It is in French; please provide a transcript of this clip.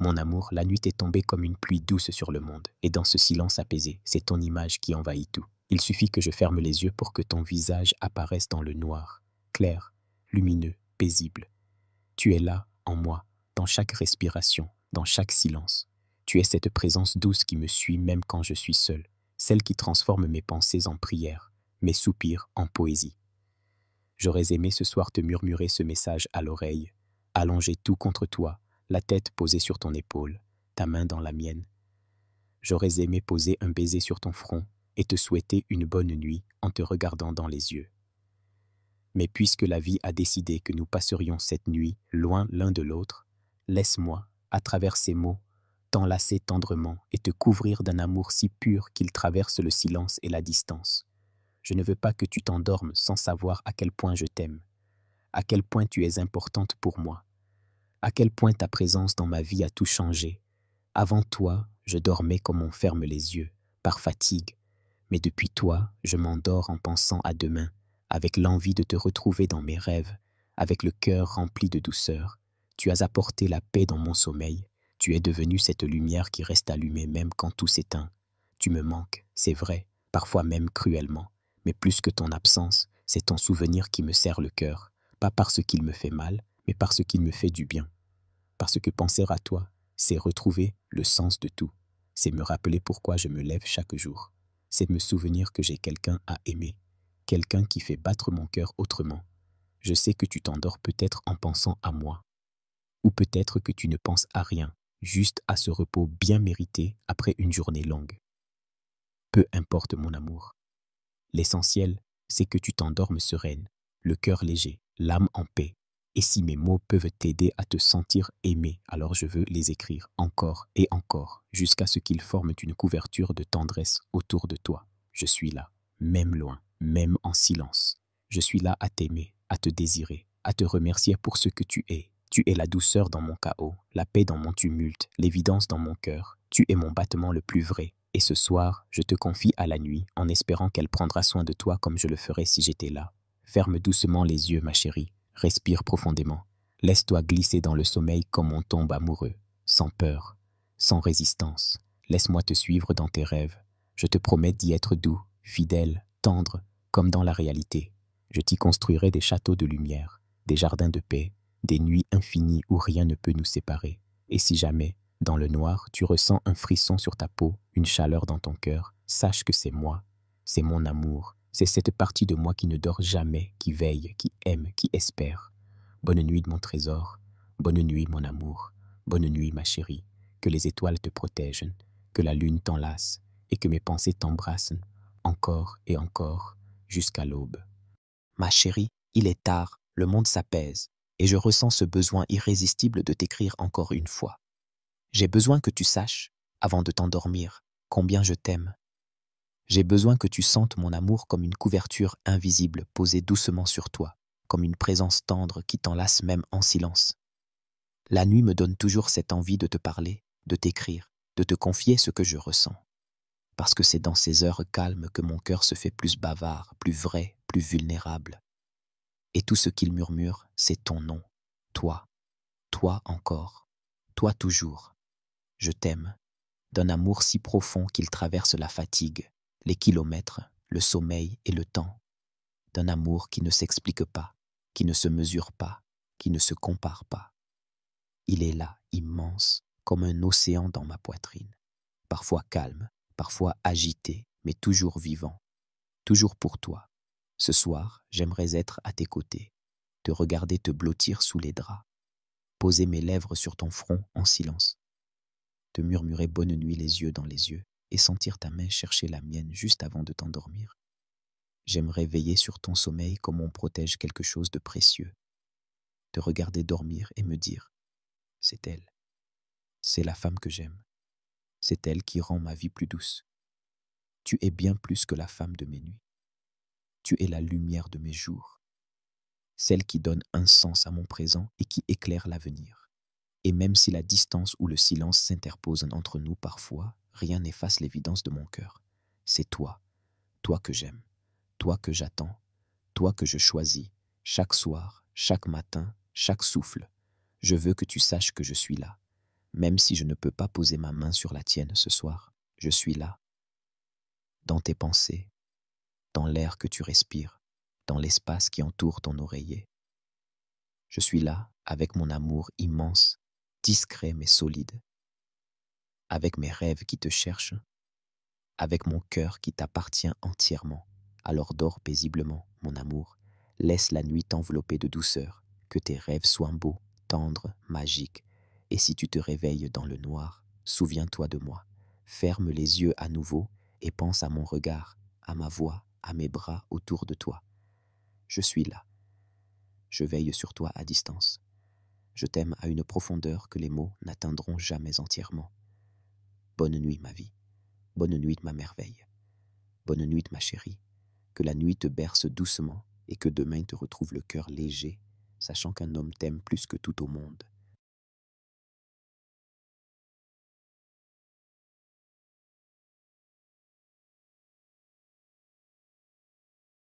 Mon amour, la nuit est tombée comme une pluie douce sur le monde, et dans ce silence apaisé, c'est ton image qui envahit tout. Il suffit que je ferme les yeux pour que ton visage apparaisse dans le noir, clair, lumineux, paisible. Tu es là, en moi, dans chaque respiration, dans chaque silence. Tu es cette présence douce qui me suit même quand je suis seul, celle qui transforme mes pensées en prières, mes soupirs en poésie. J'aurais aimé ce soir te murmurer ce message à l'oreille, allongé tout contre toi, la tête posée sur ton épaule, ta main dans la mienne. J'aurais aimé poser un baiser sur ton front et te souhaiter une bonne nuit en te regardant dans les yeux. Mais puisque la vie a décidé que nous passerions cette nuit loin l'un de l'autre, laisse-moi, à travers ces mots, t'enlacer tendrement et te couvrir d'un amour si pur qu'il traverse le silence et la distance. Je ne veux pas que tu t'endormes sans savoir à quel point je t'aime, à quel point tu es importante pour moi, à quel point ta présence dans ma vie a tout changé. Avant toi, je dormais comme on ferme les yeux, par fatigue, mais depuis toi, je m'endors en pensant à demain, avec l'envie de te retrouver dans mes rêves, avec le cœur rempli de douceur. Tu as apporté la paix dans mon sommeil, tu es devenue cette lumière qui reste allumée même quand tout s'éteint. Tu me manques, c'est vrai, parfois même cruellement, mais plus que ton absence, c'est ton souvenir qui me serre le cœur, pas parce qu'il me fait mal, mais parce qu'il me fait du bien. Parce que penser à toi, c'est retrouver le sens de tout, c'est me rappeler pourquoi je me lève chaque jour, c'est me souvenir que j'ai quelqu'un à aimer, quelqu'un qui fait battre mon cœur autrement. Je sais que tu t'endors peut-être en pensant à moi, ou peut-être que tu ne penses à rien, juste à ce repos bien mérité après une journée longue. Peu importe mon amour. L'essentiel, c'est que tu t'endormes sereine, le cœur léger, l'âme en paix. Et si mes mots peuvent t'aider à te sentir aimé, alors je veux les écrire encore et encore, jusqu'à ce qu'ils forment une couverture de tendresse autour de toi. Je suis là, même loin, même en silence. Je suis là à t'aimer, à te désirer, à te remercier pour ce que tu es. Tu es la douceur dans mon chaos, la paix dans mon tumulte, l'évidence dans mon cœur. Tu es mon battement le plus vrai. Et ce soir, je te confie à la nuit, en espérant qu'elle prendra soin de toi comme je le ferais si j'étais là. Ferme doucement les yeux, ma chérie. Respire profondément. Laisse-toi glisser dans le sommeil comme on tombe amoureux, sans peur, sans résistance. Laisse-moi te suivre dans tes rêves. Je te promets d'y être doux, fidèle, tendre, comme dans la réalité. Je t'y construirai des châteaux de lumière, des jardins de paix, des nuits infinies où rien ne peut nous séparer. Et si jamais, dans le noir, tu ressens un frisson sur ta peau, une chaleur dans ton cœur, sache que c'est moi, c'est mon amour. C'est cette partie de moi qui ne dort jamais, qui veille, qui aime, qui espère. Bonne nuit, mon trésor. Bonne nuit, mon amour. Bonne nuit, ma chérie. Que les étoiles te protègent, que la lune t'enlace et que mes pensées t'embrassent encore et encore jusqu'à l'aube. Ma chérie, il est tard, le monde s'apaise et je ressens ce besoin irrésistible de t'écrire encore une fois. J'ai besoin que tu saches, avant de t'endormir, combien je t'aime. J'ai besoin que tu sentes mon amour comme une couverture invisible posée doucement sur toi, comme une présence tendre qui t'enlace même en silence. La nuit me donne toujours cette envie de te parler, de t'écrire, de te confier ce que je ressens. Parce que c'est dans ces heures calmes que mon cœur se fait plus bavard, plus vrai, plus vulnérable. Et tout ce qu'il murmure, c'est ton nom, toi, toi encore, toi toujours. Je t'aime, d'un amour si profond qu'il traverse la fatigue, les kilomètres, le sommeil et le temps, d'un amour qui ne s'explique pas, qui ne se mesure pas, qui ne se compare pas. Il est là, immense, comme un océan dans ma poitrine, parfois calme, parfois agité, mais toujours vivant, toujours pour toi. Ce soir, j'aimerais être à tes côtés, te regarder te blottir sous les draps, poser mes lèvres sur ton front en silence, te murmurer bonne nuit les yeux dans les yeux et sentir ta main chercher la mienne juste avant de t'endormir. J'aimerais veiller sur ton sommeil comme on protège quelque chose de précieux, te regarder dormir et me dire « c'est elle, c'est la femme que j'aime, c'est elle qui rend ma vie plus douce. Tu es bien plus que la femme de mes nuits, tu es la lumière de mes jours, celle qui donne un sens à mon présent et qui éclaire l'avenir. Et même si la distance ou le silence s'interposent entre nous parfois, rien n'efface l'évidence de mon cœur. C'est toi, toi que j'aime, toi que j'attends, toi que je choisis, chaque soir, chaque matin, chaque souffle. Je veux que tu saches que je suis là, Même si je ne peux pas poser ma main sur la tienne ce soir, je suis là, dans tes pensées, dans l'air que tu respires, dans l'espace qui entoure ton oreiller. Je suis là avec mon amour immense, discret mais solide, avec mes rêves qui te cherchent, avec mon cœur qui t'appartient entièrement. Alors dors paisiblement, mon amour, laisse la nuit t'envelopper de douceur, que tes rêves soient beaux, tendres, magiques, et si tu te réveilles dans le noir, souviens-toi de moi, ferme les yeux à nouveau et pense à mon regard, à ma voix, à mes bras autour de toi. Je suis là. Je veille sur toi à distance. Je t'aime à une profondeur que les mots n'atteindront jamais entièrement. Bonne nuit, ma vie. Bonne nuit, ma merveille. Bonne nuit, ma chérie. Que la nuit te berce doucement et que demain te retrouve le cœur léger, sachant qu'un homme t'aime plus que tout au monde.